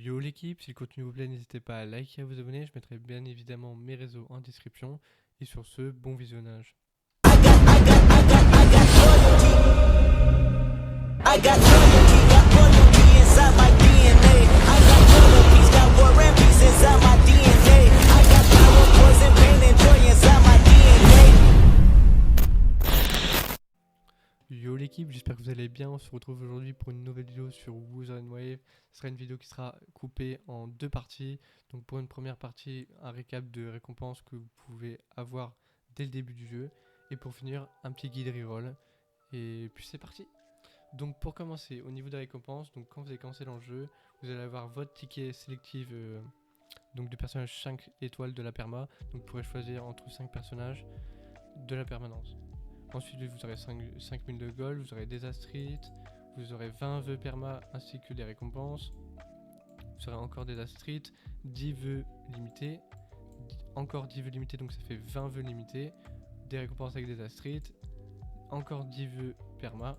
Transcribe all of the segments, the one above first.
Yo l'équipe, si le contenu vous plaît, n'hésitez pas à liker et à vous abonner. Je mettrai bien évidemment mes réseaux en description. Et sur ce, bon visionnage. I got loyalty inside my DNA. I got loyalty, got war and peace inside my DNA. I got power, poison, pain, and joy inside my DNA. Yo l'équipe, j'espère que vous allez bien. On se retrouve aujourd'hui pour une nouvelle vidéo sur Woozer and Wave. Ce sera une vidéo qui sera coupée en deux parties. Donc pour une première partie, un récap de récompenses que vous pouvez avoir dès le début du jeu. Et pour finir, un petit guide reroll. Et puis c'est parti. Donc pour commencer, au niveau des récompenses, donc quand vous allez commencer dans le jeu, vous allez avoir votre ticket sélectif donc du personnage 5 étoiles de la perma. Donc vous pourrez choisir entre 5 personnages de la permanence. Ensuite vous aurez 5000 de gold, vous aurez des astrites, vous aurez 20 vœux perma ainsi que des récompenses. Vous aurez encore des astrites, 10 vœux limités, encore 10 vœux limités, donc ça fait 20 vœux limités, des récompenses avec des astrites, encore 10 vœux perma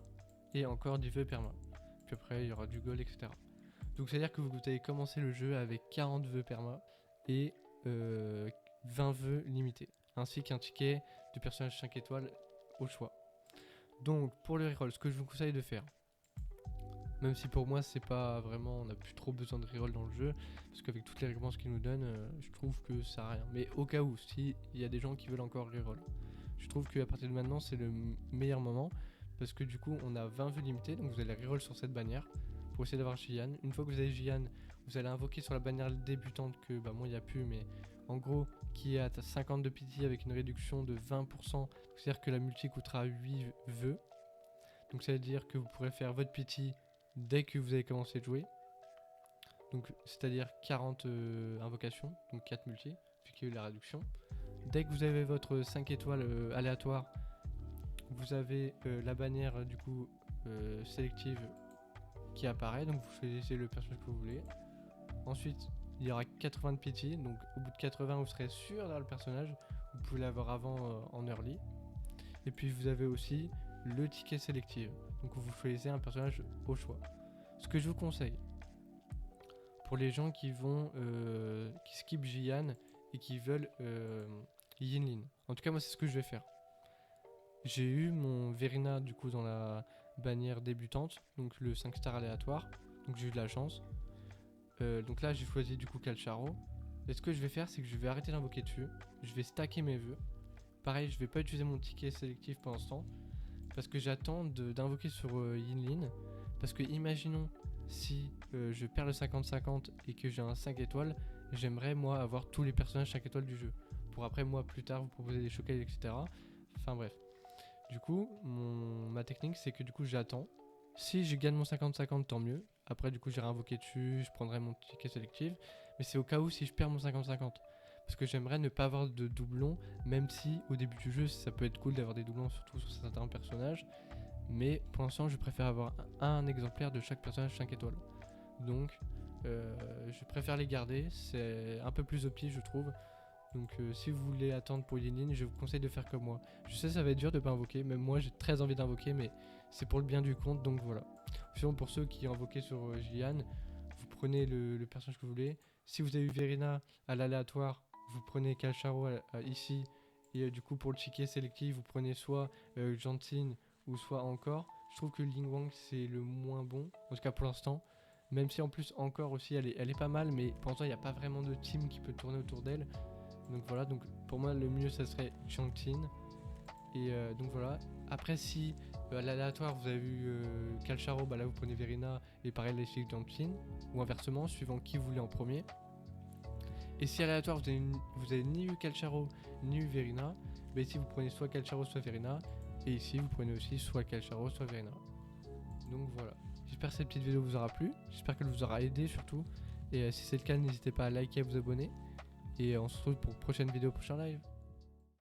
et encore 10 vœux perma. Puis après il y aura du gold, etc. Donc c'est à dire que vous allez commencer le jeu avec 40 vœux perma et 20 vœux limités, ainsi qu'un ticket de personnage 5 étoiles au choix. Donc pour le reroll, ce que je vous conseille de faire, même si pour moi c'est pas vraiment, on n'a plus trop besoin de reroll dans le jeu, parce qu'avec toutes les récompenses qu'il nous donne, je trouve que ça sert à rien. Mais au cas où, s'il y a des gens qui veulent encore reroll, je trouve qu'à partir de maintenant c'est le meilleur moment, parce que du coup on a 20 vœux limités, donc vous allez reroll sur cette bannière pour essayer d'avoir Gian. Une fois que vous avez Gian, vous allez invoquer sur la bannière débutante que bah moi il n'y a plus, mais en gros qui est à 50 de pity avec une réduction de 20%, c'est à dire que la multi coûtera 8 vœux, donc ça veut dire que vous pourrez faire votre pity dès que vous avez commencé de jouer, donc c'est à dire 40 invocations, donc 4 multi vu qu'il y a eu la réduction. Dès que vous avez votre 5 étoiles aléatoire, vous avez la bannière du coup sélective qui apparaît, donc vous choisissez le personnage que vous voulez. Ensuite il y aura 80 de pity, donc au bout de 80 vous serez sûr d'avoir le personnage, vous pouvez l'avoir avant en early. Et puis vous avez aussi le ticket sélectif, donc vous choisissez un personnage au choix. Ce que je vous conseille pour les gens qui vont qui skip Gian et qui veulent Yinlin, en tout cas moi c'est ce que je vais faire. J'ai eu mon Verina du coup dans la bannière débutante, donc le 5 star aléatoire, donc j'ai eu de la chance. Donc là j'ai choisi du coup Calcharo. Et ce que je vais faire, c'est que je vais arrêter d'invoquer dessus, je vais stacker mes vœux. Pareil, je vais pas utiliser mon ticket sélectif pour l'instant, parce que j'attends d'invoquer sur Yinlin, parce que imaginons si je perds le 50-50 et que j'ai un 5 étoiles, j'aimerais moi avoir tous les personnages 5 étoiles du jeu, pour après moi plus tard vous proposer des showcases, etc. Enfin bref. Du coup, ma technique c'est que du coup j'attends. Si je gagne mon 50-50, tant mieux. Après du coup j'irai invoquer dessus, je prendrai mon ticket sélectif. Mais c'est au cas où si je perds mon 50-50. Parce que j'aimerais ne pas avoir de doublons, même si au début du jeu ça peut être cool d'avoir des doublons, surtout sur certains personnages. Mais pour l'instant je préfère avoir un exemplaire de chaque personnage 5 étoiles. Donc je préfère les garder, c'est un peu plus opti je trouve. Donc si vous voulez attendre pour Yinlin, je vous conseille de faire comme moi. Je sais ça va être dur de pas invoquer, même moi j'ai très envie d'invoquer, mais c'est pour le bien du compte, donc voilà. Sinon pour ceux qui invoquaient sur Gian, vous prenez le personnage que vous voulez. Si vous avez eu Verina à l'aléatoire, vous prenez Calcharo ici. Et du coup pour le ticket sélectif, vous prenez soit Jantin ou soit encore. Je trouve que Lingwang c'est le moins bon, en tout cas pour l'instant. Même si en plus encore aussi elle est pas mal, mais pour l'instant il n'y a pas vraiment de team qui peut tourner autour d'elle. Donc voilà, donc pour moi le mieux ça serait Jantin. Et donc voilà. Après si à l'aléatoire vous avez vu Calcharo, bah là vous prenez Verina et pareil les filles Jantin. Ou inversement, suivant qui vous voulez en premier. Et si à l'aléatoire vous avez ni eu Calcharo ni eu Verina, bah ici vous prenez soit Calcharo soit Verina. Et ici vous prenez aussi soit Calcharo soit Verina. Donc voilà. J'espère que cette petite vidéo vous aura plu. J'espère qu'elle vous aura aidé surtout. Et si c'est le cas, n'hésitez pas à liker et à vous abonner. Et on se retrouve pour une prochaine vidéo, prochain live.